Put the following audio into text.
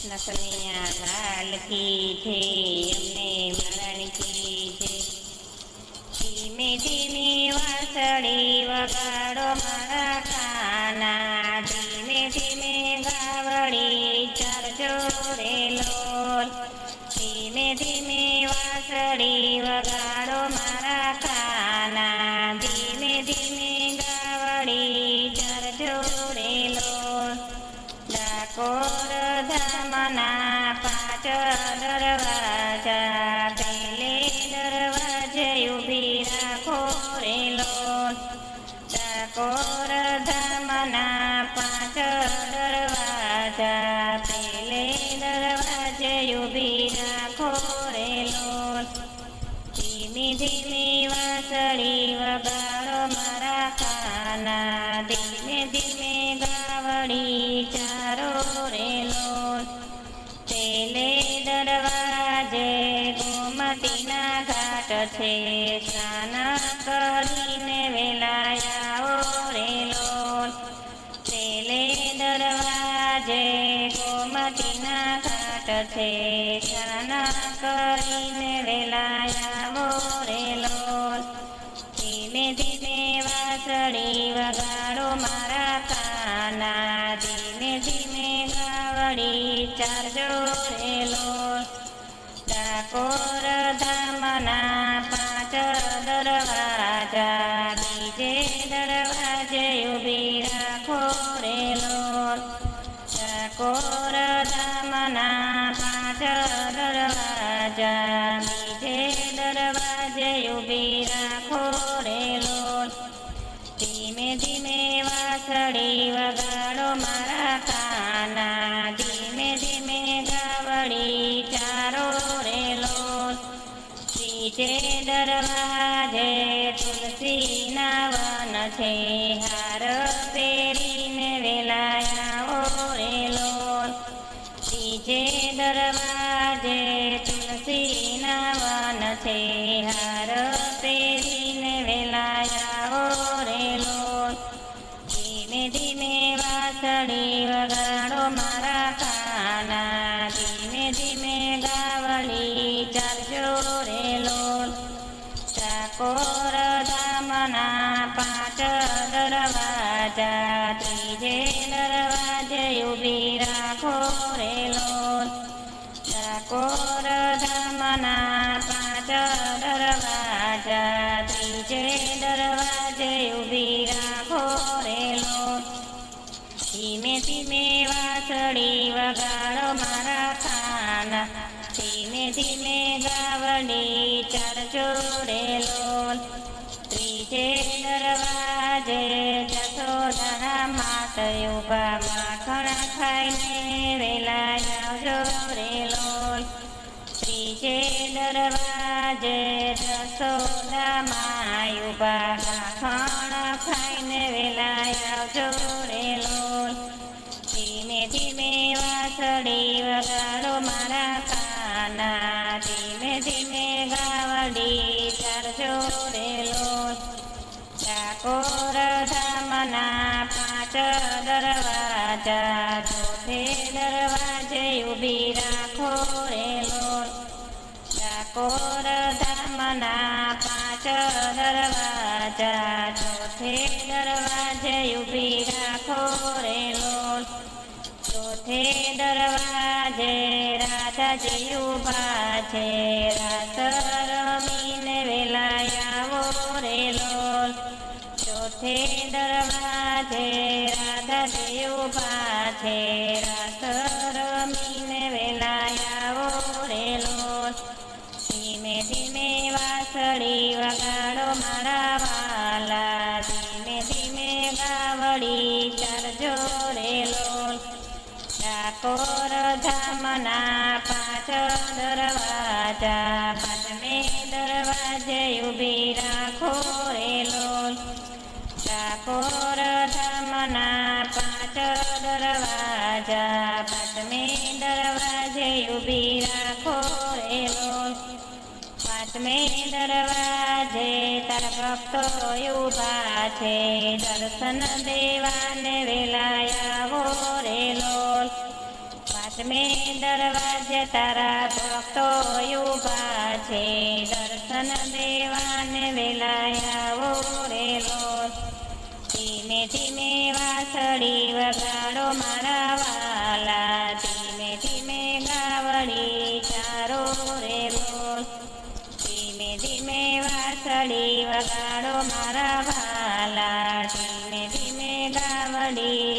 નસનિયા લાલ કી છે, અમને મરણ કી છે. ધીમે ધીમે વાસળી વગાડો મારા કાના, ધીમે ધીમે ગાવડી ચારજો રે લોલ. ધીમે ધીમે વાસળી વગાડો મારા કાના, ધીમે ધીમે ગાવડી ચારજો રે લોલ. ડાકોર ધામના 5 દરવાજા, પેલે દરવાજે ઊભી રાખો રે લોલ. ડાકોર ધામના 5 દરવાજા, પેલે દરવાજે ઊભી રાખો રે લોલ. ધીમે ધીમે વાસળી વગાડો મારા કાના, ધીમે ધીમે ગાવડી ચારો રે લોલ. પેલે દરવાજે ગોમતીના ઘાટ છે, સ્નાન કરીને વેલાયા રે લોલ. પેલે દરવાજે ગોમતીના ઘાટ છે, સ્નાન કરીને વેલાયા રે લોલ. ધીમે ધીમે વાસળી વગાડો મારા કાના, ધીમે ધીમે ગાવડી ચારજો રે લોલ. ડાકોર ધામના 5 દરવાજા, બીજે દરવાજે ઊભી રાખો રે લોલ. ડાકોર ધામના 5 દરવાજા, બીજે દરવાજે ઊભી રાખો રે લોલ. ધીમે ધીમે વાસળી વગાડો મારા કાના, ધીમે ધીમે ગાવડી ચારો રે લોલ. ત્રીજે દરવાજે તુલસીના વન છે, હાર પહેરીને વેલાયા રે લોલ. ત્રીજે દરવાજે તુલસીના વન છે, હાર પહેરીને વેલાયા રે લોલ. ધીમે ધીમે વાસળી વગાડો મારા કાના, ધીમે ધીમે ગાવડી ચારજો રે લોલ. ડાકોર ધામના 5 દરવાજા, ત્રીજે દરવાજે ઊભી રાખો રે લોલ. ડાકોર ધામના 5 દરવાજા, ત્રીજે દરવાજે ઊભી રાખો રે લોલ. ધીમે ધીમે વાસળી વગાડો મારા કાના, ધીમે ધીમે ગાવડી ચારજો રે લોલ. ત્રીજે દરવાજે જશોદા માત ઊભા માખણ ખાઈને વેલાયા આવજો રે લોલ. ત્રીજે દરવાજે જશોદા માં ઊભા માખણ ખાઈને વેલાયા આવજો રે લોલ. ધીમે ધીમે વાસળી વગાડો મારા કાના, ધીમે ધીમે ગાવડી ચારજો રે લોલ. ડાકોર ધામના 5 દરવાજા, ચોથે દરવાજે ઊભી રાખો રે લોલ. ડાકોર ધામના 5 દરવાજા, ચોથે દરવાજે ઊભી રાખો રે લોલ. ચોથે દરવાજે રાધાજી ઊભા છે, રાસ રમીને વેલાયા રે લોલ. ચોથે દરવાજે રાધાજી ઊભા છે, રાસ રમીને વેલાયા રે લોલ. ધીમે ધીમે વાસળી વગાડો મારા વાલા, ધીમે ધીમે ગાવડી ચારજો રે લોલ. ડાકોર ધામના 5 દરવાજા, 5મે દરવાજે ઊભી રાખો રે લોલ. ડાકોર ધામના 5 દરવાજા, 5મે દરવાજે ઊભી રાખો રે લોલ. 5મે દરવાજે તારા ભક્તો ઊભા છે, દર્શન દેવાને વેલાયા રે લોલ. આઠમે દરવાજે તારા ભક્તો ઊભા છે, દર્શન દેવાને વેલાયાવો રેલો. ધીમે ધીમે વાસળી વગાડો મારા વાલા, ધીમે ધીમે ગાવડી ચારો રેલો. ધીમે ધીમે વાસળી વગાડો મારા વાલા, ધીમે ધીમે ગાવડી